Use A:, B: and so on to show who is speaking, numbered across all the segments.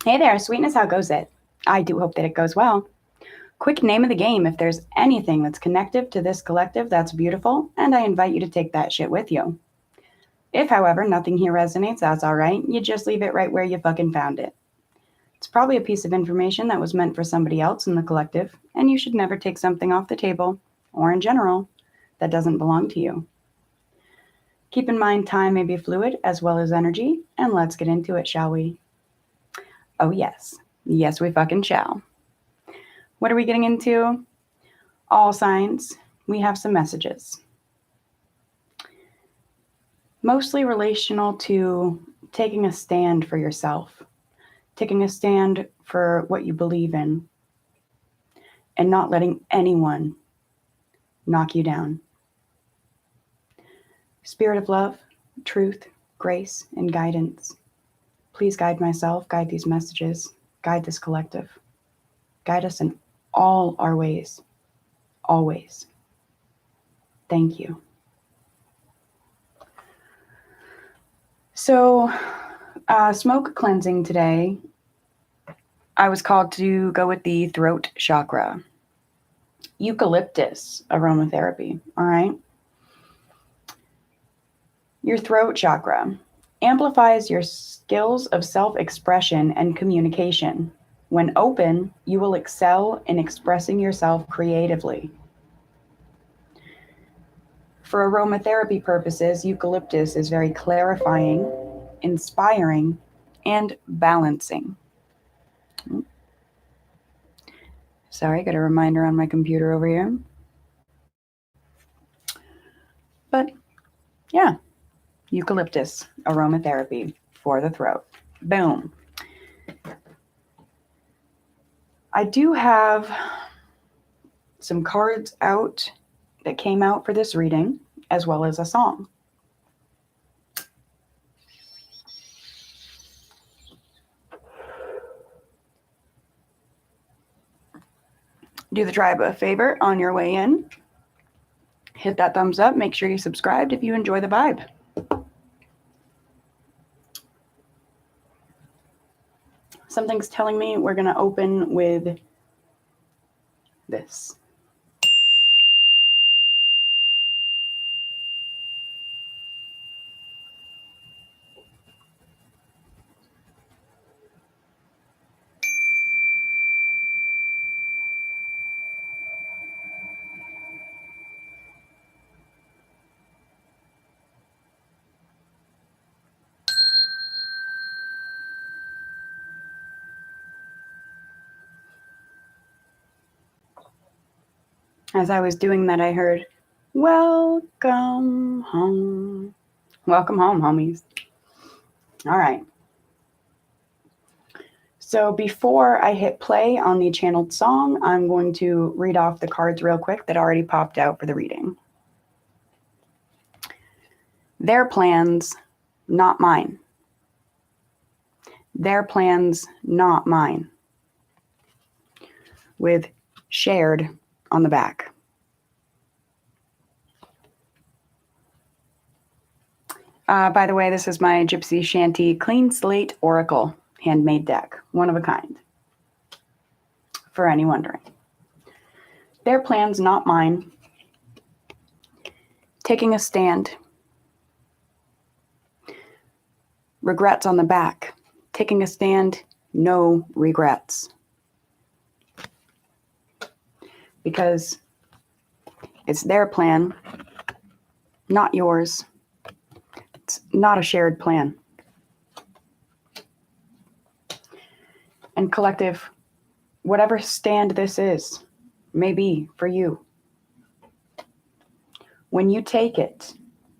A: Hey there, sweetness, how goes it? I do hope that it goes well. Quick name of the game: if there's anything that's connective to this collective, that's beautiful, and I invite you to take that shit with you. If, however, nothing here resonates, that's alright. You just leave it right where you fucking found it. It's probably a piece of information that was meant for somebody else in the collective, and you should never take something off the table, or in general, that doesn't belong to you. Keep in mind time may be fluid as well as energy, and let's get into it, shall we? Oh, yes. Yes, we fucking shall. What are we getting into? All signs. We have some messages. Mostly relational to taking a stand for yourself, taking a stand for what you believe in, and not letting anyone knock you down. Spirit of love, truth, grace, and guidance. Please guide myself, guide these messages, guide this collective. Guide us in all our ways, always. Thank you. So, smoke cleansing today, I was called to go with the throat chakra. Eucalyptus aromatherapy, all right? Your throat chakra amplifies your skills of self expression and communication. When open, you will excel in expressing yourself creatively. For aromatherapy purposes, eucalyptus is very clarifying, inspiring, and balancing. Sorry, got a reminder on my computer over here. But yeah, eucalyptus aromatherapy for the throat. Boom. I do have some cards out that came out for this reading, as well as a song. Do the tribe a favor on your way in. Hit that thumbs up. Make sure you subscribed if you enjoy the vibe. Something's telling me we're going to open with this. As I was doing that, I heard, "Welcome home." Welcome home, homies. All right. So before I hit play on the channeled song, I'm going to read off the cards real quick that already popped out for the reading. Their plans, not mine. Their plans, not mine. With shared on the back. By the way, this is my Gypsy Shanty Clean Slate Oracle handmade deck. One of a kind. For any wondering. Their plans, not mine. Taking a stand. Regrets on the back. Taking a stand, no regrets. Because it's their plan, not yours. It's not a shared plan. And collective, whatever stand this is, may be for you. When you take it,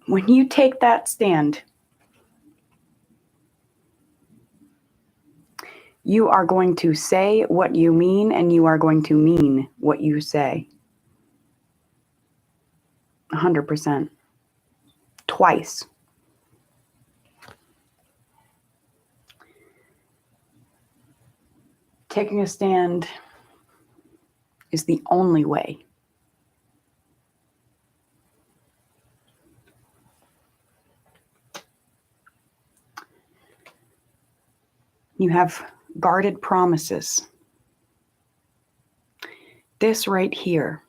A: when you take that stand, you are going to say what you mean, and you are going to mean what you say. 100%. Twice. Taking a stand is the only way. You have Guarded promises. This right here.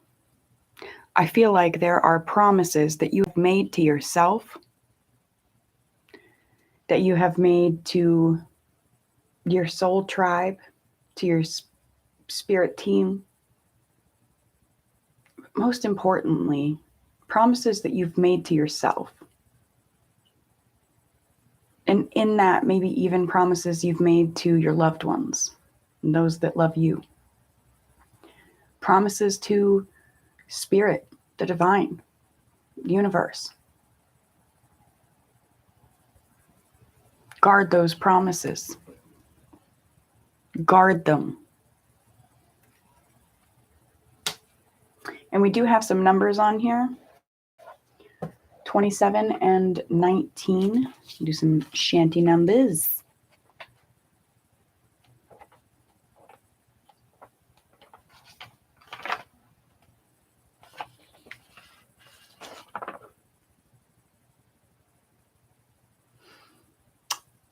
A: I feel like there are promises that you've made to yourself, that you have made to your soul tribe, to your spirit team. Most importantly, promises that you've made to yourself. And in that, maybe even promises you've made to your loved ones, and those that love you. Promises to spirit, the divine, the universe. Guard those promises. Guard them. And we do have some numbers on here. 27 and 19. Do some shanty numbers.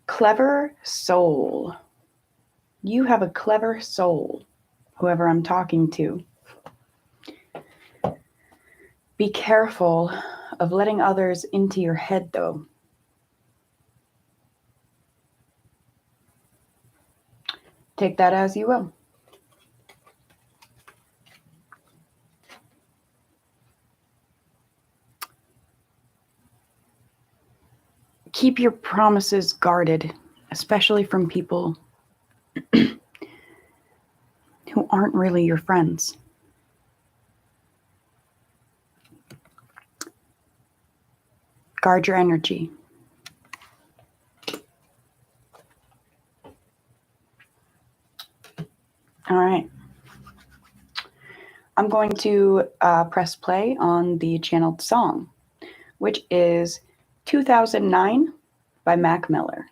A: Clever soul. You have a clever soul, whoever I'm talking to. Be careful of letting others into your head, though. Take that as you will. Keep your promises guarded, especially from people who aren't really your friends. Guard your energy. All right. I'm going to press play on the channeled song, which is 2009 by Mac Miller.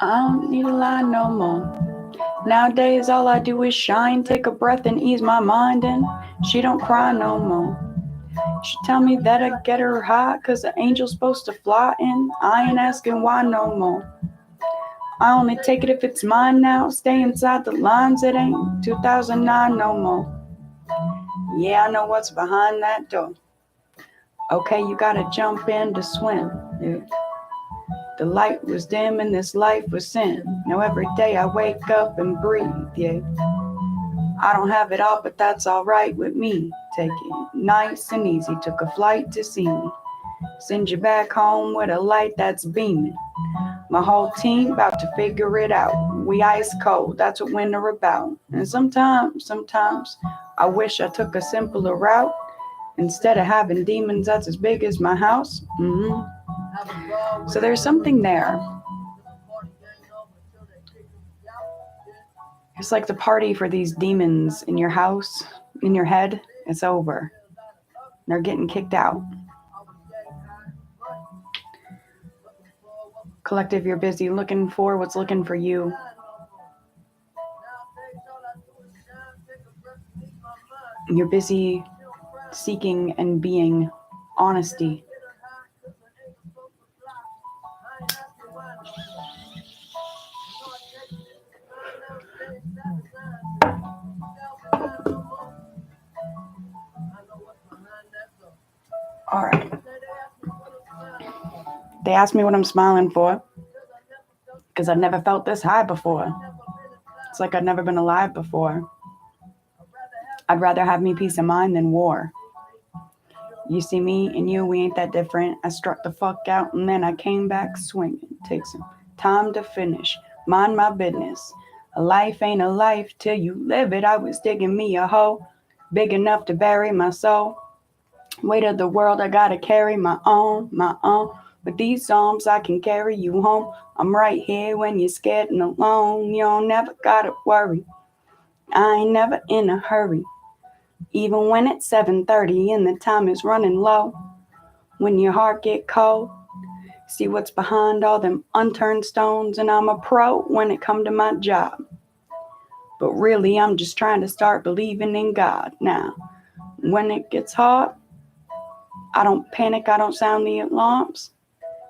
A: I don't need a lie no more. Nowadays all I do is shine, take a breath and ease my mind, and she don't cry no more. She tell me that I get her high, cause the angel's supposed to fly in. I ain't asking why no more. I only take it if it's mine now. Stay inside the lines, it ain't 2009 no more. Yeah, I know what's behind that door. Okay, you gotta jump in to swim. Yeah. The light was dim and this life was sin. Now every day I wake up and breathe, yeah. I don't have it all, but that's all right with me. Take it nice and easy. Took a flight to see me. Send you back home with a light that's beaming. My whole team about to figure it out. We ice cold, that's what winter about. And sometimes I wish I took a simpler route. Instead of having demons that's as big as my house. So there's something there. It's like the party for these demons in your house, in your head, it's over. They're getting kicked out. Collective, you're busy looking for what's looking for you. You're busy seeking and being honesty. All right. They asked me what I'm smiling for, because I've never felt this high before. It's like I've never been alive before. I'd rather have me peace of mind than war. You see me and you, we ain't that different. I struck the fuck out and then I came back swinging. Takes some time to finish. Mind my business. A life ain't a life till you live it. I was digging me a hole big enough to bury my soul. Weight of the world, I gotta carry my own. With these arms, I can carry you home. I'm right here when you're scared and alone. You don't never gotta worry. I ain't never in a hurry. Even when it's 7:30 and the time is running low. When your heart get cold, see what's behind all them unturned stones. And I'm a pro when it come to my job. But really, I'm just trying to start believing in God now. When it gets hard, I don't panic, I don't sound the alarms,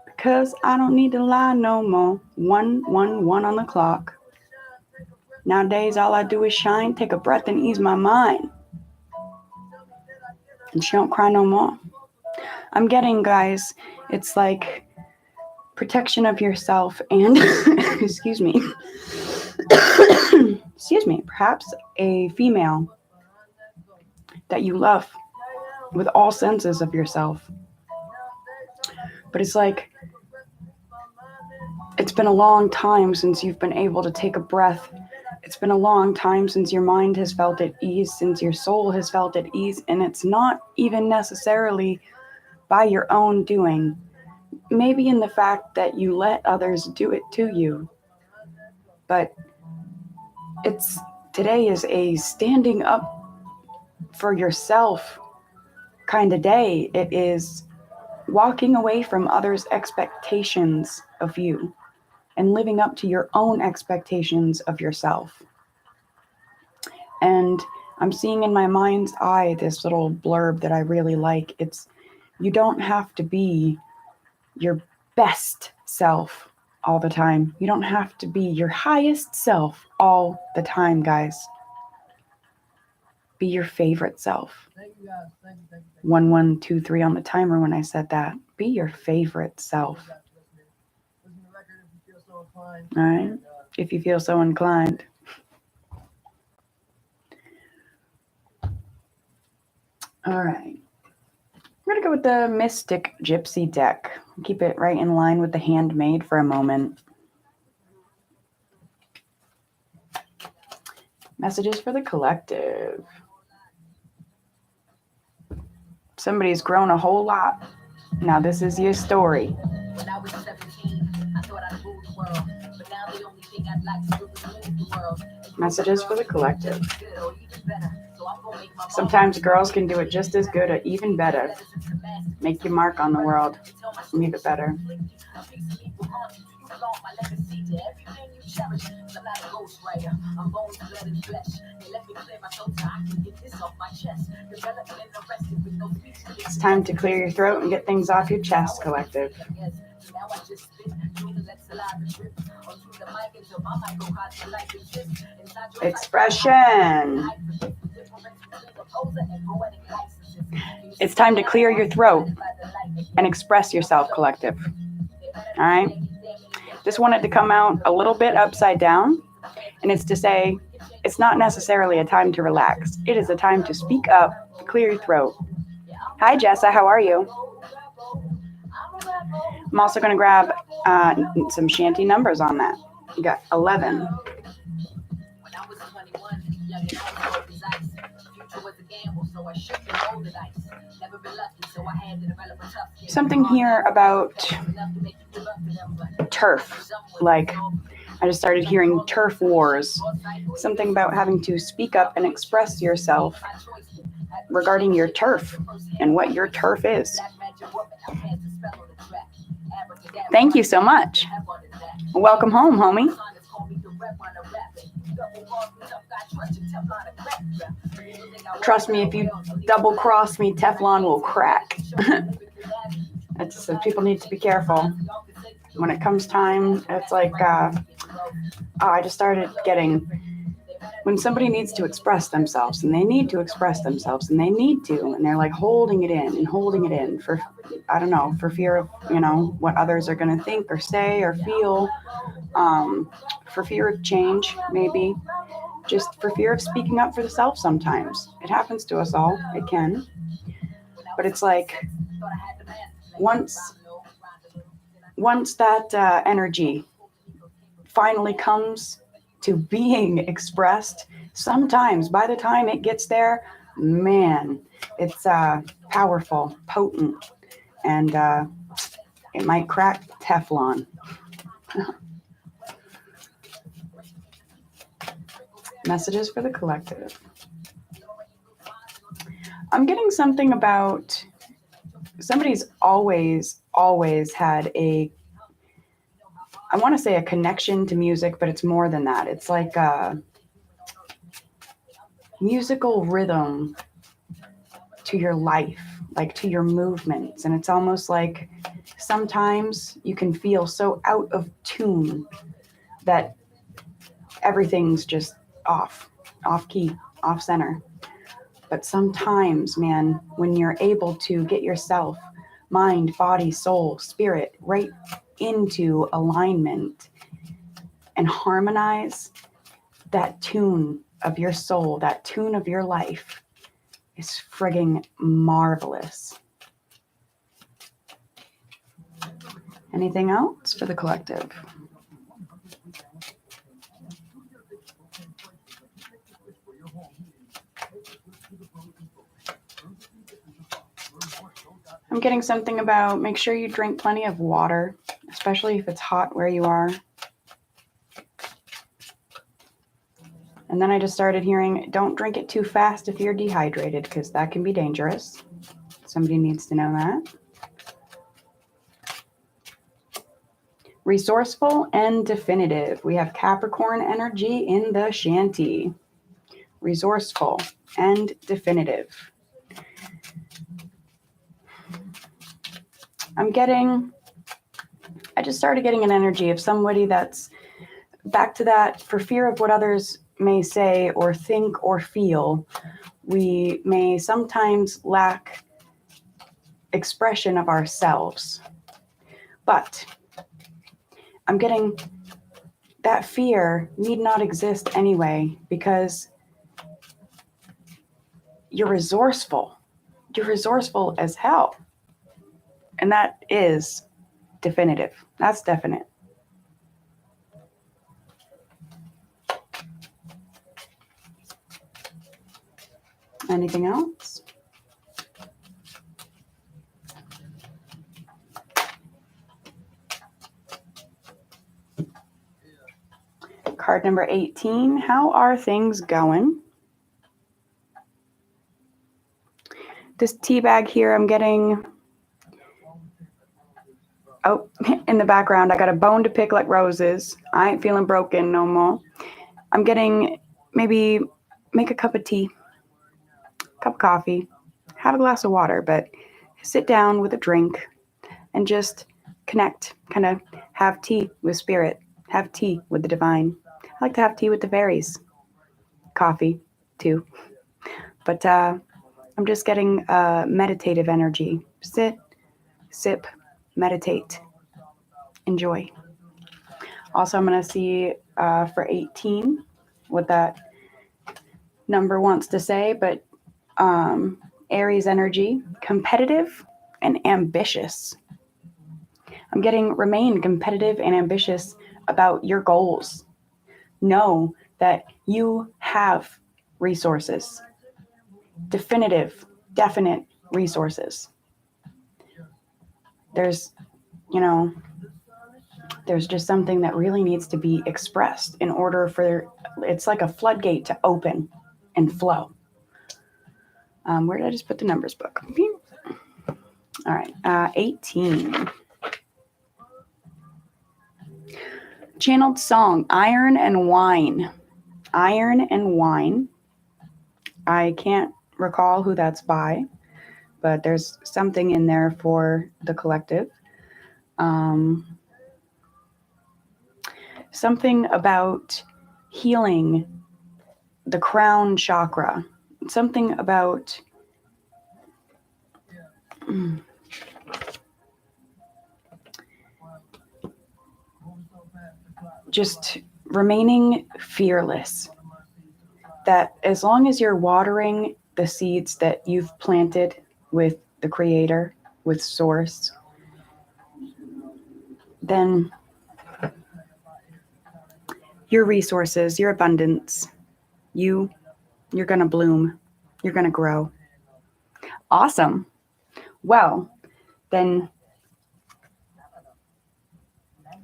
A: because I don't need to lie no more. 111 on the clock. Nowadays, all I do is shine, take a breath, and ease my mind. And she don't cry no more. I'm getting, guys, it's like protection of yourself and, excuse me, excuse me, perhaps a female that you love with all senses of yourself. But it's like, it's been a long time since you've been able to take a breath. It's been a long time since your mind has felt at ease, since your soul has felt at ease, and it's not even necessarily by your own doing. Maybe in the fact that you let others do it to you. But today is a standing up for yourself kind of day. It is walking away from others' expectations of you and living up to your own expectations of yourself. And I'm seeing in my mind's eye this little blurb that I really like. It's, you don't have to be your best self all the time. You don't have to be your highest self all the time, guys. Be your favorite self. Thank you, guys. Thank you. 1, 1, 2, 3 on the timer when I said that. Be your favorite self. All right? If you feel so inclined. All right. I'm going to go with the Mystic Gypsy deck. Keep it right in line with the Handmade for a moment. Messages for the collective. Somebody's grown a whole lot. Now this is your story. When I was 17, I thought I'd rule the world. But now the only thing I'd like to do is move the world. Messages for the collective. Sometimes girls can do it just as good or even better. Make your mark on the world. Leave it better. It's time to clear your throat and get things off your chest, collective. Expression. It's time to clear your throat and express yourself, collective. All right? Just wanted to come out a little bit upside down, and it's to say it's not necessarily a time to relax. It is a time to speak up, clear your throat. Hi, Jessa. How are you? I'm also going to grab some shanty numbers on that. You got 11. Something here about turf. Like, I just started hearing turf wars. Something about having to speak up and express yourself regarding your turf and what your turf is. Thank you so much. Welcome home, homie. Trust me, if you double cross me, Teflon will crack. It's so people need to be careful. When it comes time, it's like, I just started getting, when somebody needs to express themselves, and they need to express themselves, and they need to, and they're like holding it in for, I don't know, for fear of, what others are going to think or say or feel, for fear of change, maybe, just for fear of speaking up for the self sometimes. It happens to us all. It can. But it's like, once that energy finally comes to being expressed, sometimes by the time it gets there, man, it's powerful, potent, and it might crack Teflon. Messages for the collective. I'm getting something about somebody's always had I want to say a connection to music, but it's more than that. It's like a musical rhythm to your life, like to your movements. And it's almost like sometimes you can feel so out of tune that everything's just off key, off center. But sometimes, man, when you're able to get yourself, mind, body, soul, spirit, right into alignment and harmonize, that tune of your soul, that tune of your life is frigging marvelous. Anything else for the collective? I'm getting something about make sure you drink plenty of water, especially if it's hot where you are. And then I just started hearing, don't drink it too fast if you're dehydrated, because that can be dangerous. Somebody needs to know that. Resourceful and definitive. We have Capricorn energy in the shanty. Resourceful and definitive. I just started getting an energy of somebody that's back to that, for fear of what others may say or think or feel, we may sometimes lack expression of ourselves. But I'm getting that fear need not exist anyway, because you're resourceful. You're resourceful as hell. And that is definitive. That's definite. Anything else? Card number 18. How are things going? This tea bag here, I'm getting... Oh, in the background, I got a bone to pick like roses. I ain't feeling broken no more. I'm getting maybe make a cup of tea, cup of coffee, have a glass of water, but sit down with a drink and just connect, kind of have tea with spirit, have tea with the divine. I like to have tea with the fairies, coffee too. But I'm just getting meditative energy. Sit, sip, meditate, enjoy. Also, I'm going to see for 18 what that number wants to say, but Aries energy, competitive and ambitious. I'm getting remain competitive and ambitious about your goals. Know that you have resources, definitive, definite resources. There's just something that really needs to be expressed in order for, it's like a floodgate to open and flow. Where did I just put the numbers book? All right, 18. Channeled song, Iron and Wine. Iron and Wine. I can't recall who that's by, but there's something in there for the collective. Something about healing the crown chakra. Something about just remaining fearless. That as long as you're watering the seeds that you've planted with the Creator, with Source, then your resources, your abundance, you're going to bloom. You're going to grow. Awesome. Well, then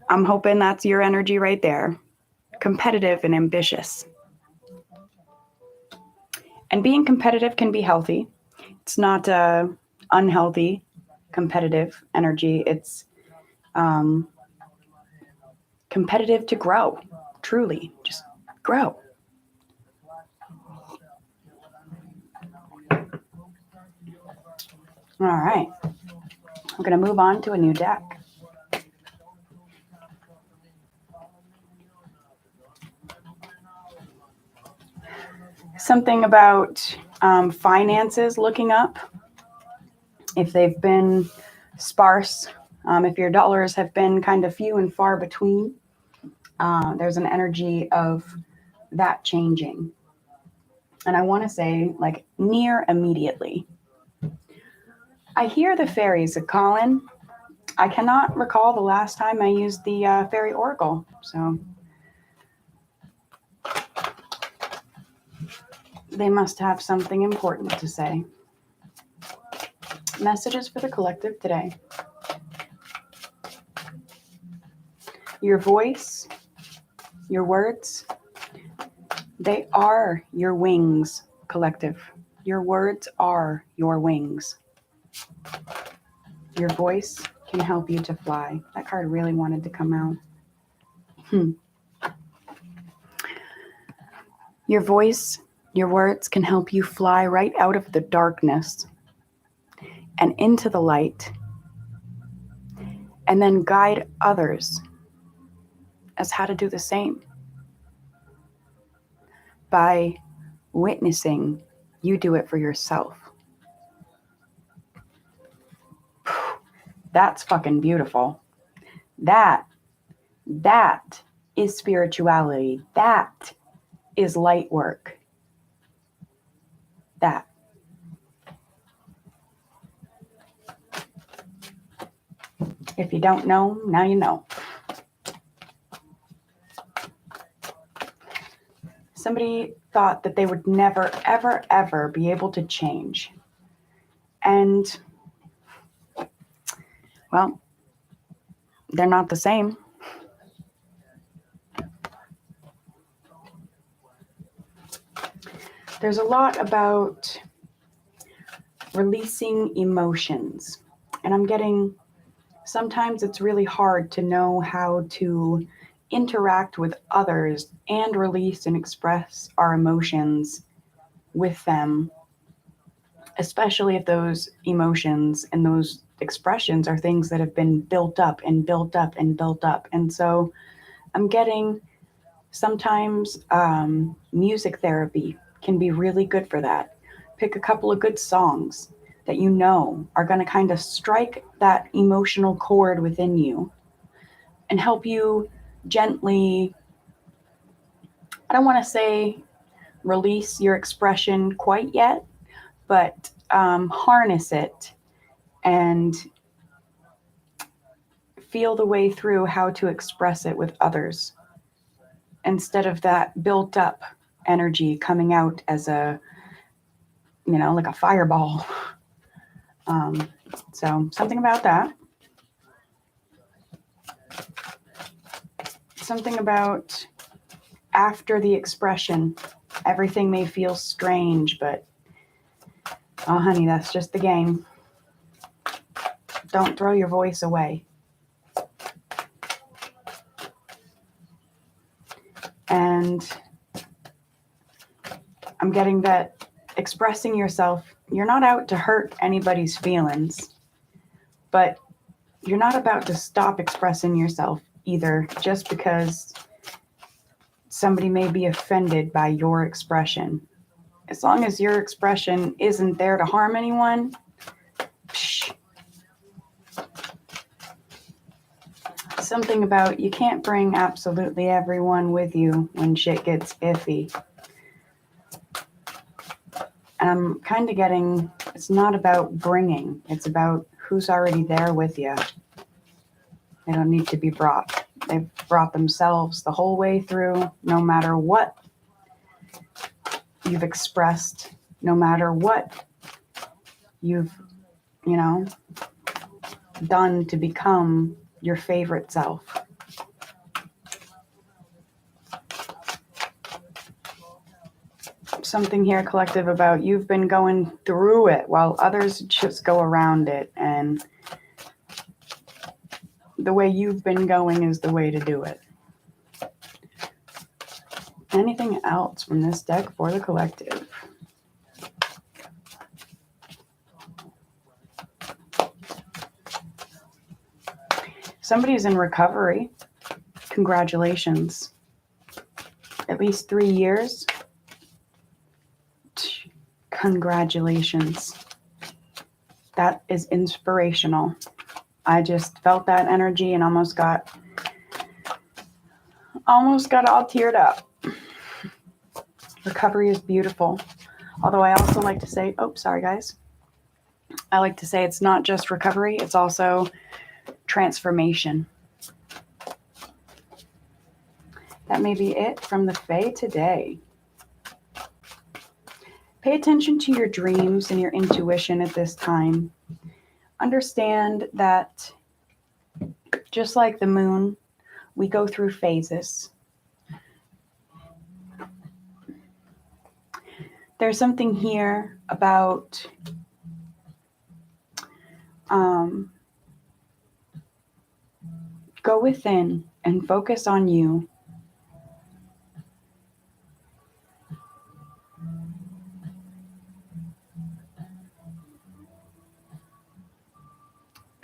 A: I'm hoping that's your energy right there. Competitive and ambitious. And being competitive can be healthy. It's not unhealthy competitive energy. It's competitive to grow. Truly, just grow. All right. I'm going to move on to a new deck. Something about finances looking up. If they've been sparse, if your dollars have been kind of few and far between, there's an energy of that changing. And I want to say, like, near immediately. I hear the fairies a calling. I cannot recall the last time I used the fairy oracle, so they must have something important to say. Messages for the collective today. Your voice, your words, they are your wings, collective. Your words are your wings. Your voice can help you to fly. That card really wanted to come out. Your voice, your words can help you fly right out of the darkness and into the light, and then guide others as how to do the same. By witnessing, you do it for yourself. That's fucking beautiful. That is spirituality. That is light work. That. If you don't know, now you know. Somebody thought that they would never, ever, ever be able to change. And, well, they're not the same. There's a lot about releasing emotions. And I'm getting, sometimes it's really hard to know how to interact with others and release and express our emotions with them, especially if those emotions and those expressions are things that have been built up and built up and built up. And so I'm getting sometimes music therapy can be really good for that. Pick a couple of good songs that you know are going to kind of strike that emotional chord within you and help you gently, I don't want to say release your expression quite yet, but harness it and feel the way through how to express it with others instead of that built up energy coming out as a, like a fireball. So something about that. Something about after the expression, everything may feel strange, but oh honey, that's just the game. Don't throw your voice away. And I'm getting that expressing yourself, you're not out to hurt anybody's feelings, but you're not about to stop expressing yourself either just because somebody may be offended by your expression. As long as your expression isn't there to harm anyone, psh. Something about you can't bring absolutely everyone with you when shit gets iffy. And I'm kind of getting, it's not about bringing, it's about who's already there with you. They don't need to be brought. They've brought themselves the whole way through, no matter what you've expressed, no matter what you've, done to become your favorite self. Something here, collective, about you've been going through it while others just go around it, and the way you've been going is the way to do it. Anything else from this deck for the collective? Somebody's in recovery. Congratulations. At least 3 years. Congratulations. That is inspirational. I just felt that energy and almost got all teared up. Recovery is beautiful. Although I also like to say, oh, sorry guys. I like to say it's not just recovery, it's also transformation. That may be it from the Fae today. Pay attention to your dreams and your intuition at this time. Understand that just like the moon, we go through phases. There's something here about go within and focus on you.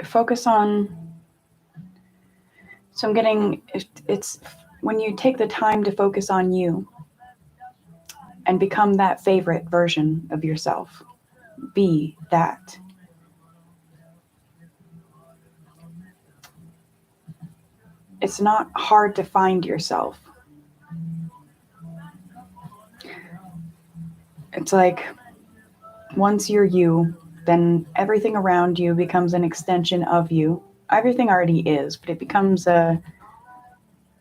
A: Focus on, so I'm getting, it's when you take the time to focus on you and become that favorite version of yourself. Be that. It's not hard to find yourself. It's like once you're you, then everything around you becomes an extension of you. Everything already is, but it becomes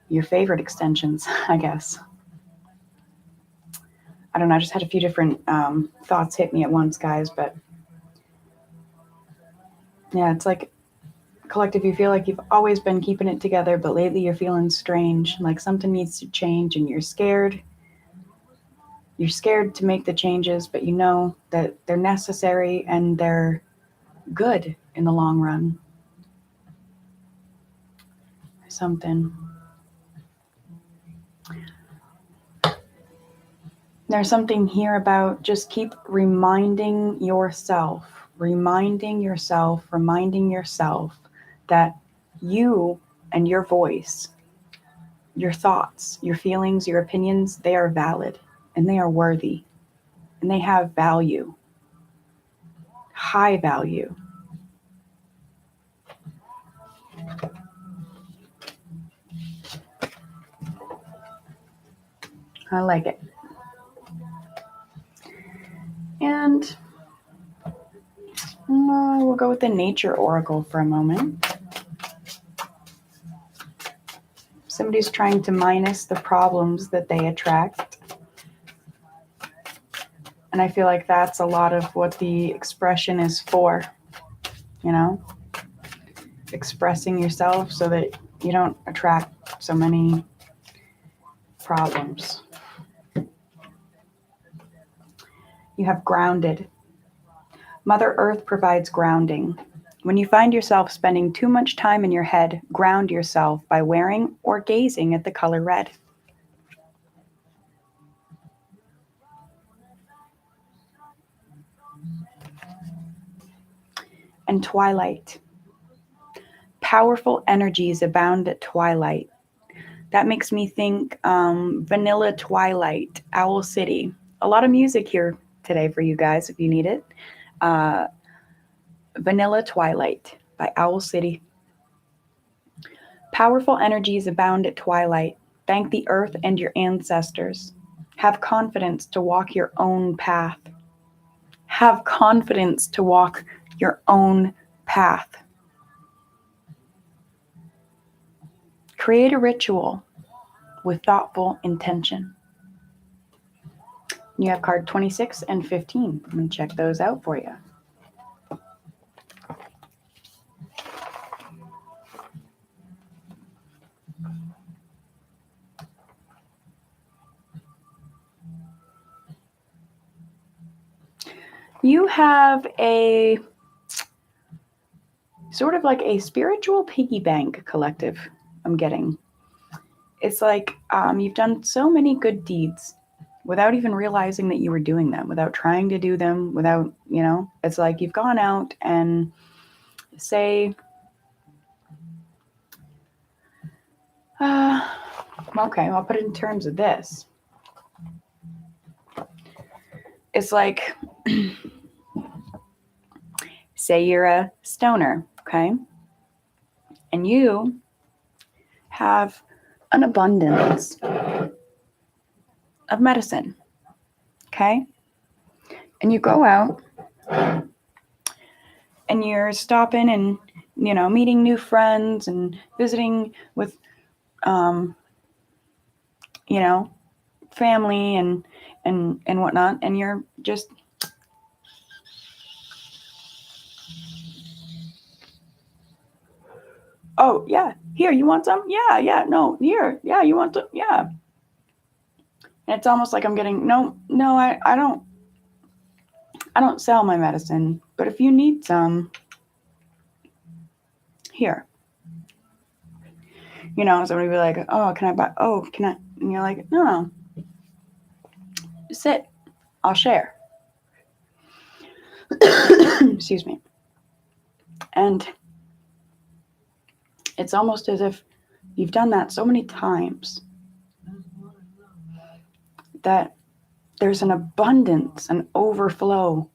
A: your favorite extensions, I guess. I don't know, I just had a few different thoughts hit me at once, guys, but yeah, it's like collective, you feel like you've always been keeping it together, but lately you're feeling strange, like something needs to change and you're scared. You're scared to make the changes, but you know that they're necessary and they're good in the long run. Something. There's something here about just keep reminding yourself that you and your voice, your thoughts, your feelings, your opinions, they are valid and they are worthy and they have value, high value. I like it. And we'll go with the Nature Oracle for a moment. Somebody's trying to minus the problems that they attract. And I feel like that's a lot of what the expression is for, you know? Expressing yourself so that you don't attract so many problems. You have grounded. Mother Earth provides grounding. When you find yourself spending too much time in your head, ground yourself by wearing or gazing at the color red. And twilight. Powerful energies abound at twilight. That makes me think Vanilla Twilight, Owl City. A lot of music here today for you guys if you need it. Vanilla Twilight by Owl City. Powerful energies abound at twilight. Thank the earth and your ancestors. Have confidence to walk your own path. Have confidence to walk your own path. Create a ritual with thoughtful intention. You have card 26 and 15. I'm going to check those out for you. You have a sort of like a spiritual piggy bank collective, I'm getting. It's like you've done so many good deeds without even realizing that you were doing them, without trying to do them, without, it's like you've gone out and say Okay, I'll put it in terms of this. It's like, say you're a stoner, okay? And you have an abundance of medicine, okay? And you go out and you're stopping and, meeting new friends and visiting with, family and whatnot. And you're just, oh, yeah, here, you want some? Yeah, no, here, yeah, you want some? Yeah. And it's almost like I'm getting, no, I don't sell my medicine, but if you need some, here. Somebody be like, oh, can I buy, oh, can I? And you're like, no, sit, I'll share. Excuse me. And it's almost as if you've done that so many times that there's an abundance, an overflow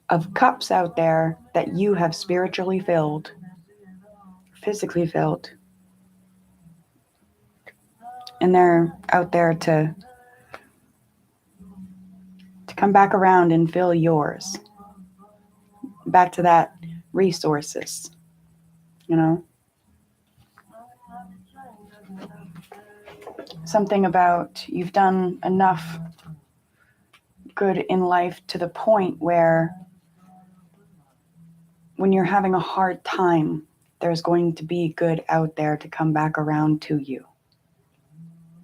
A: of cups out there that you have spiritually filled, physically filled. And they're out there to come back around and fill yours. Back to that resources, Something about you've done enough good in life to the point where when you're having a hard time, there's going to be good out there to come back around to you.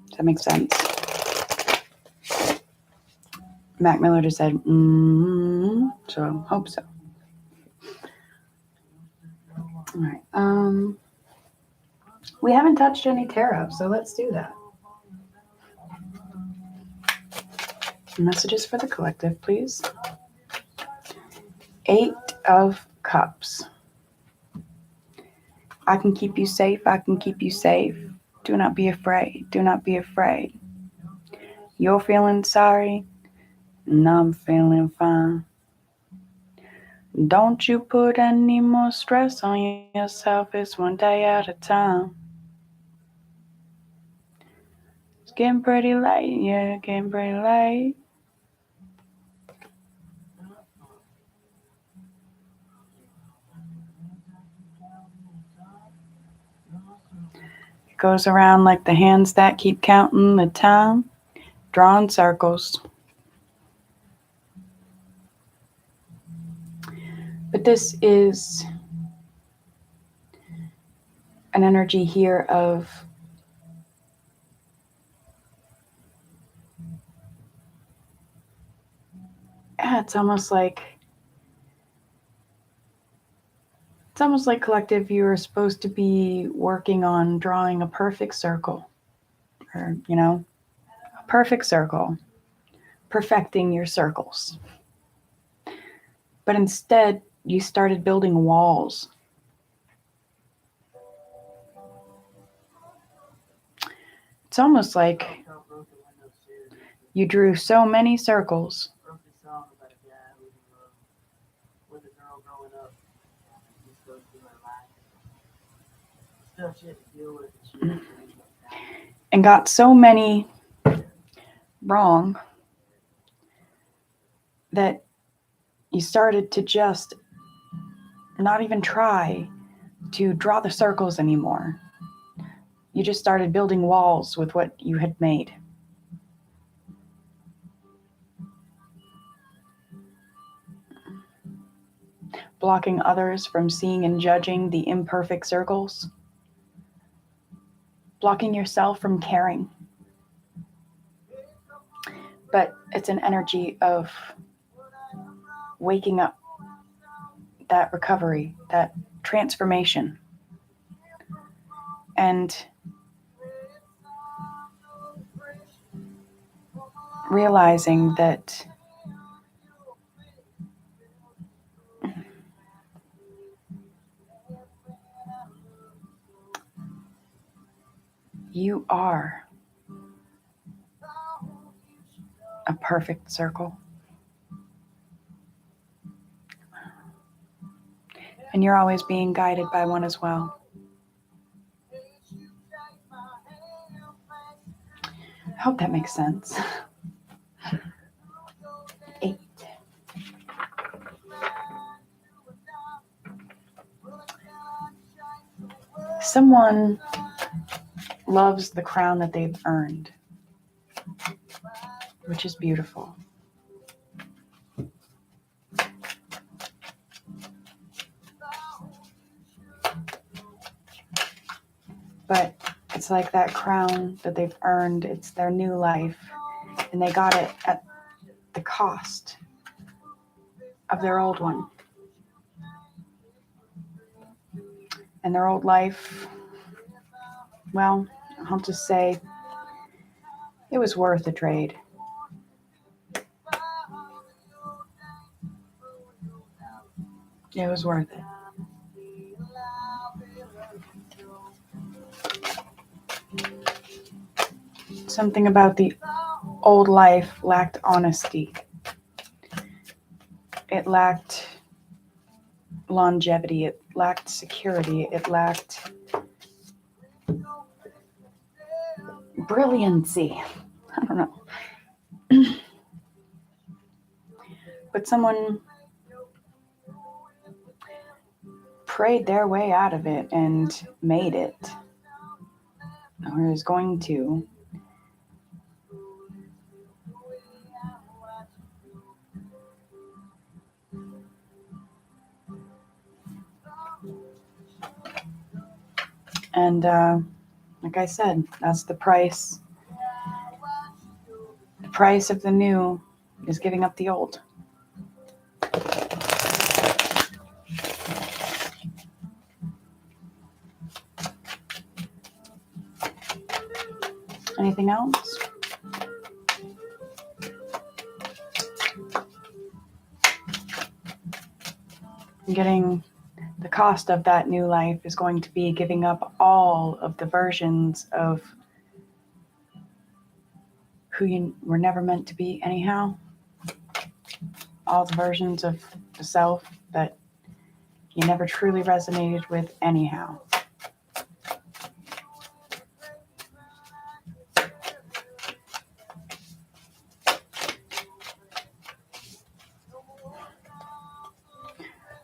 A: Does that make sense? Mac Miller just said, so hope so. All right. We haven't touched any tarot, so let's do that. Messages for the collective, please. 8 of Cups. I can keep you safe. I can keep you safe. Do not be afraid. Do not be afraid. You're feeling sorry, and I'm feeling fine. Don't you put any more stress on yourself. It's one day at a time. It's getting pretty late. Yeah, getting pretty late. It goes around like the hands that keep counting the time, drawing circles. But this is an energy here of it's almost like collective, you are supposed to be working on drawing a perfect circle, or a perfect circle, perfecting your circles. But instead you started building walls. It's almost like you drew so many circles and got so many wrong that you started to just not even try to draw the circles anymore. You just started building walls with what you had made. Blocking others from seeing and judging the imperfect circles. Blocking yourself from caring. But it's an energy of waking up, that recovery, that transformation. And realizing that You are a perfect circle. And you're always being guided by one as well. I hope that makes sense. 8. Someone loves the crown that they've earned, which is beautiful. But it's like that crown that they've earned, it's their new life, and they got it at the cost of their old one. And their old life, well, I'll just say it was worth the trade. It was worth it. Something about the old life lacked honesty. It lacked longevity. It lacked security. It lacked brilliancy. I don't know. But someone prayed their way out of it and made it, or is going to. And like I said, that's the price. The price of the new is giving up the old. Anything else? Getting the cost of that new life is going to be giving up all of the versions of who you were never meant to be anyhow. All the versions of the self that you never truly resonated with anyhow.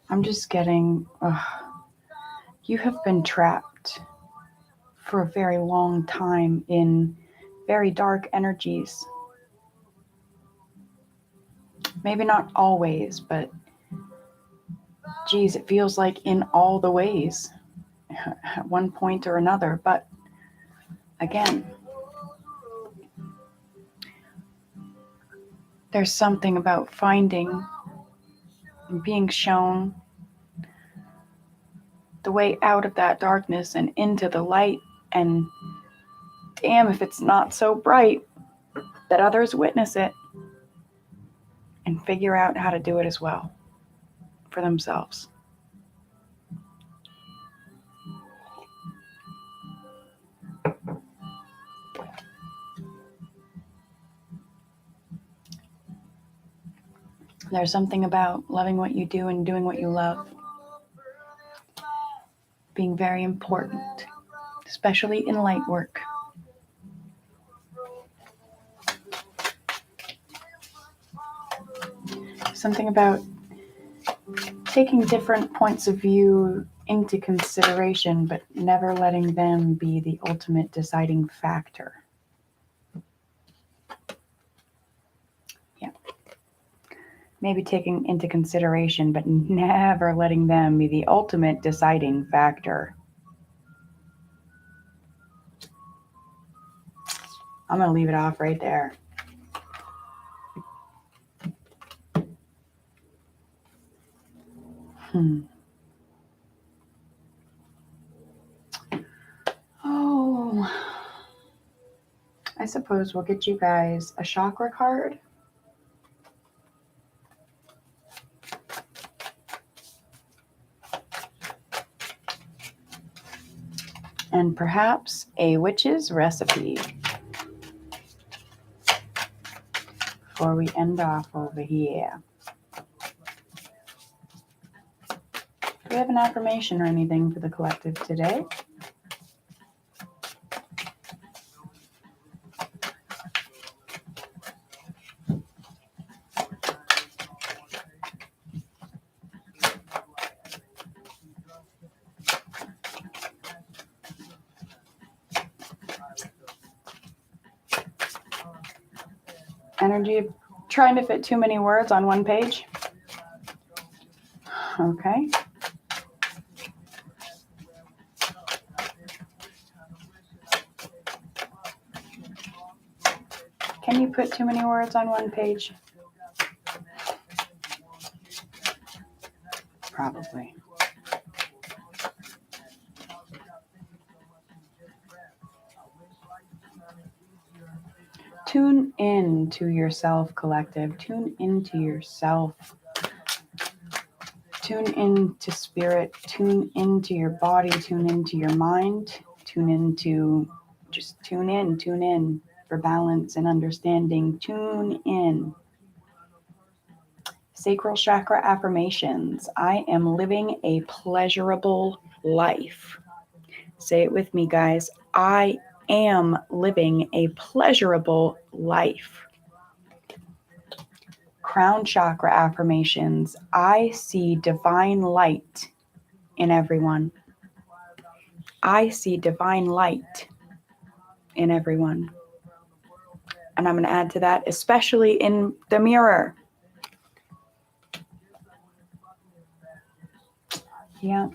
A: I'm just getting, you have been trapped for a very long time in very dark energies. Maybe not always, but geez, it feels like in all the ways at one point or another. But again, there's something about finding and being shown the way out of that darkness and into the light. And damn if it's not so bright that others witness it and figure out how to do it as well for themselves. There's something about loving what you do and doing what you love being very important, especially in light work. Something about taking different points of view into consideration, but never letting them be the ultimate deciding factor. Yeah. Maybe taking into consideration, but never letting them be the ultimate deciding factor. I'm going to leave it off right there. Oh, I suppose we'll get you guys a chakra card. and perhaps a witch's recipe before we end off over here. Do we have an affirmation or anything for the collective today? Energy of trying to fit too many words on one page. Okay. Can you put too many words on one page? Probably. Tune in to yourself, collective. Tune into yourself. Tune into spirit. Tune into your body. Tune into your mind. Just tune in for balance and understanding. Tune in. Sacral chakra affirmations. I am living a pleasurable life. Say it with me, guys. I am living a pleasurable life. Crown chakra affirmations. I see divine light in everyone. I see divine light in everyone. And I'm going to add to that, especially in the mirror. Yeah.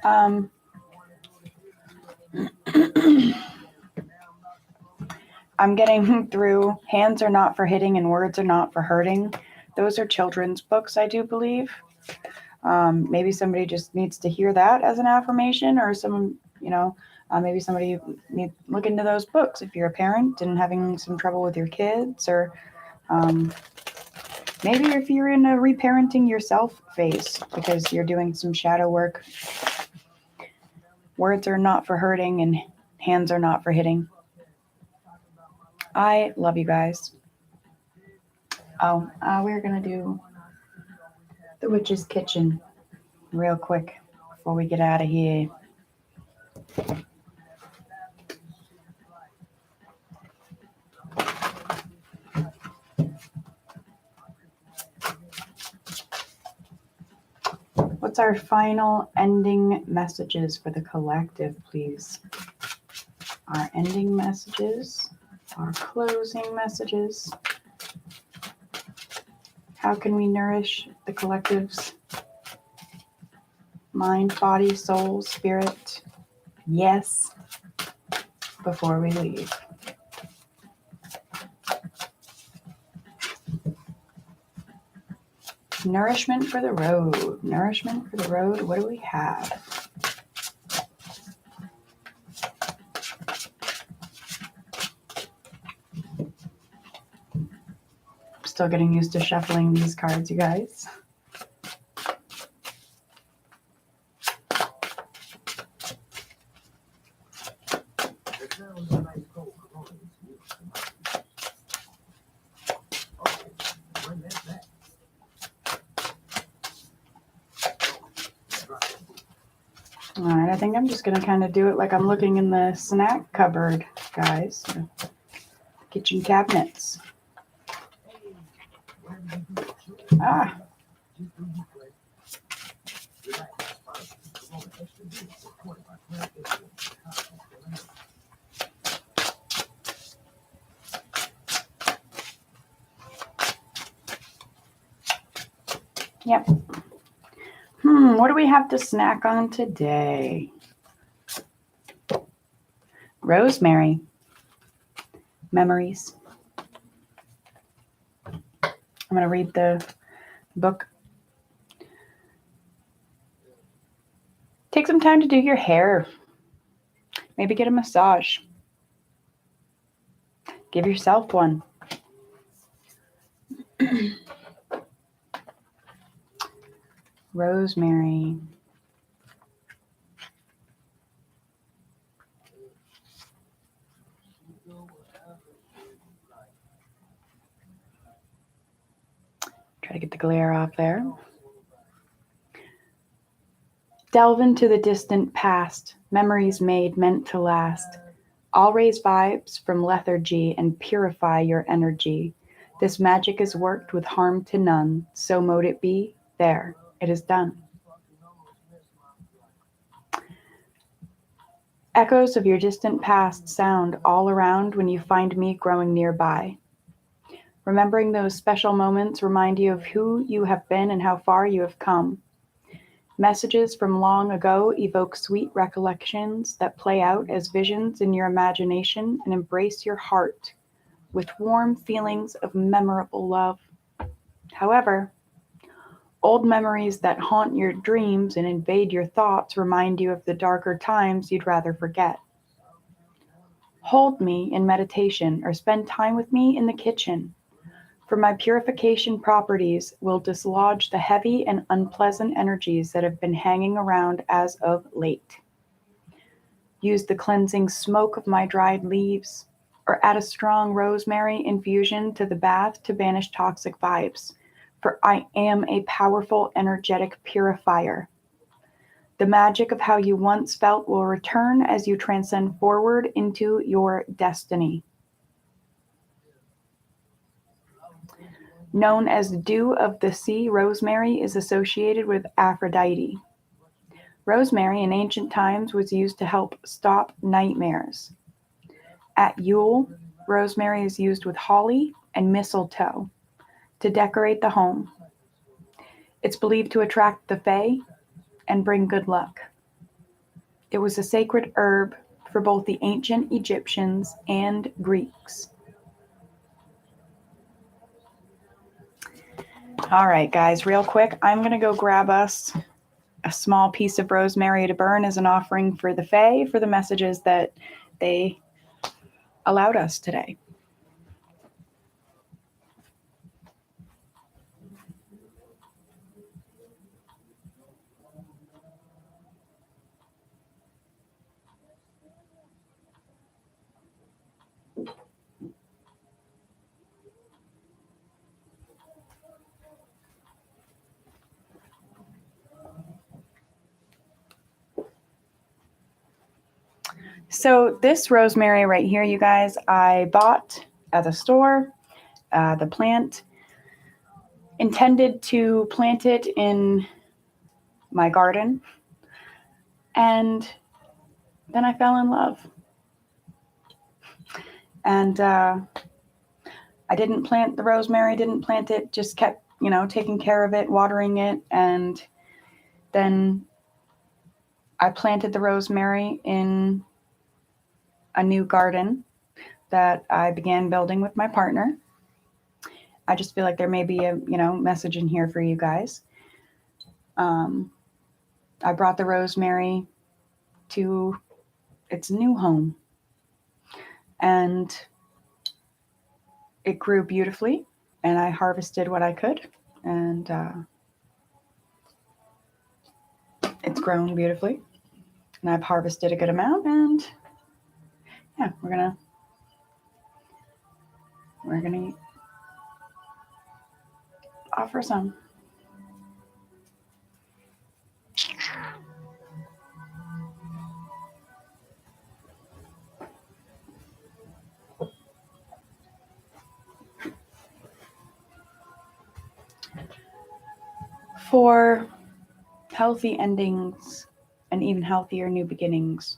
A: I'm getting through Hands Are Not for Hitting and Words Are Not for Hurting. Those are children's books, I do believe. Maybe somebody just needs to hear that as an affirmation, or maybe somebody needs to look into those books if you're a parent and having some trouble with your kids, or maybe if you're in a reparenting yourself phase because you're doing some shadow work. Words are not for hurting and hands are not for hitting. I love you guys. We're going to do the Witch's Kitchen real quick before we get out of here. What's our final ending messages for the collective, please? Our ending messages, our closing messages. How can we nourish the collective's mind, body, soul, spirit? Yes, before we leave. Nourishment for the road. Nourishment for the road. What do we have? I'm still getting used to shuffling these cards, you guys. All right, I think I'm just going to kind of do it like I'm looking in the snack cupboard, guys. Kitchen cabinets. Yep. What do we have to snack on today? Rosemary. Memories. I'm going to read the book. Take some time to do your hair. Maybe get a massage. Give yourself one. Rosemary. Try to get the glare off there. Delve into the distant past, memories made meant to last. I'll raise vibes from lethargy and purify your energy. This magic is worked with harm to none, so mote it be. There, it is done. Echoes of your distant past sound all around when you find me growing nearby. Remembering those special moments remind you of who you have been and how far you have come. Messages from long ago evoke sweet recollections that play out as visions in your imagination and embrace your heart with warm feelings of memorable love. However, old memories that haunt your dreams and invade your thoughts remind you of the darker times you'd rather forget. Hold me in meditation or spend time with me in the kitchen. For my purification properties will dislodge the heavy and unpleasant energies that have been hanging around as of late. Use the cleansing smoke of my dried leaves, or add a strong rosemary infusion to the bath to banish toxic vibes, for I am a powerful energetic purifier. The magic of how you once felt will return as you transcend forward into your destiny. Known as dew of the sea, rosemary is associated with Aphrodite. Rosemary in ancient times was used to help stop nightmares. At Yule, rosemary is used with holly and mistletoe to decorate the home. It's believed to attract the fae and bring good luck. It was a sacred herb for both the ancient Egyptians and Greeks. All right, guys, real quick, I'm going to go grab us a small piece of rosemary to burn as an offering for the Fae for the messages that they allowed us today. So this rosemary right here, you guys, I bought at the store, the plant, intended to plant it in my garden, and then I fell in love. And I didn't plant the rosemary, didn't plant it, just kept, taking care of it, watering it, and then I planted the rosemary in a new garden that I began building with my partner. I just feel like there may be a, message in here for you guys. I brought the rosemary to its new home, and it grew beautifully, and I harvested what I could, and it's grown beautifully, and I've harvested a good amount, and yeah, we're gonna offer some. For healthy endings and even healthier new beginnings.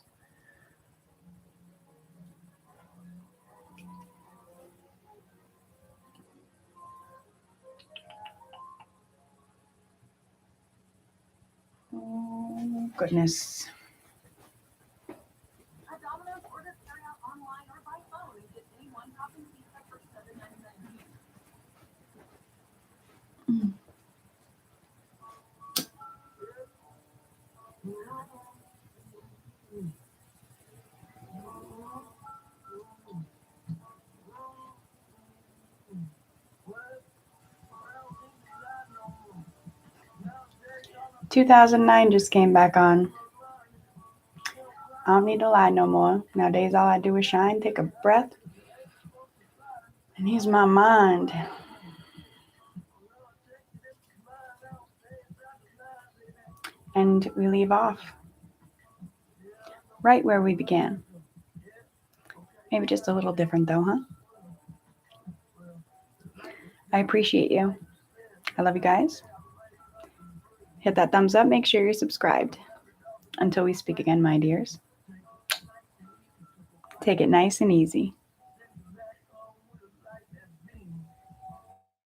A: Oh, goodness. Domino's order carry out online or by phone and get any one topping pizza for $7.99. 2009 just came back on. I don't need to lie no more. Nowadays, all I do is shine, take a breath, and use my mind. And we leave off right where we began. Maybe just a little different though, huh? I appreciate you. I love you guys. Hit that thumbs up. Make sure you're subscribed. Until we speak again, my dears. Take it nice and easy.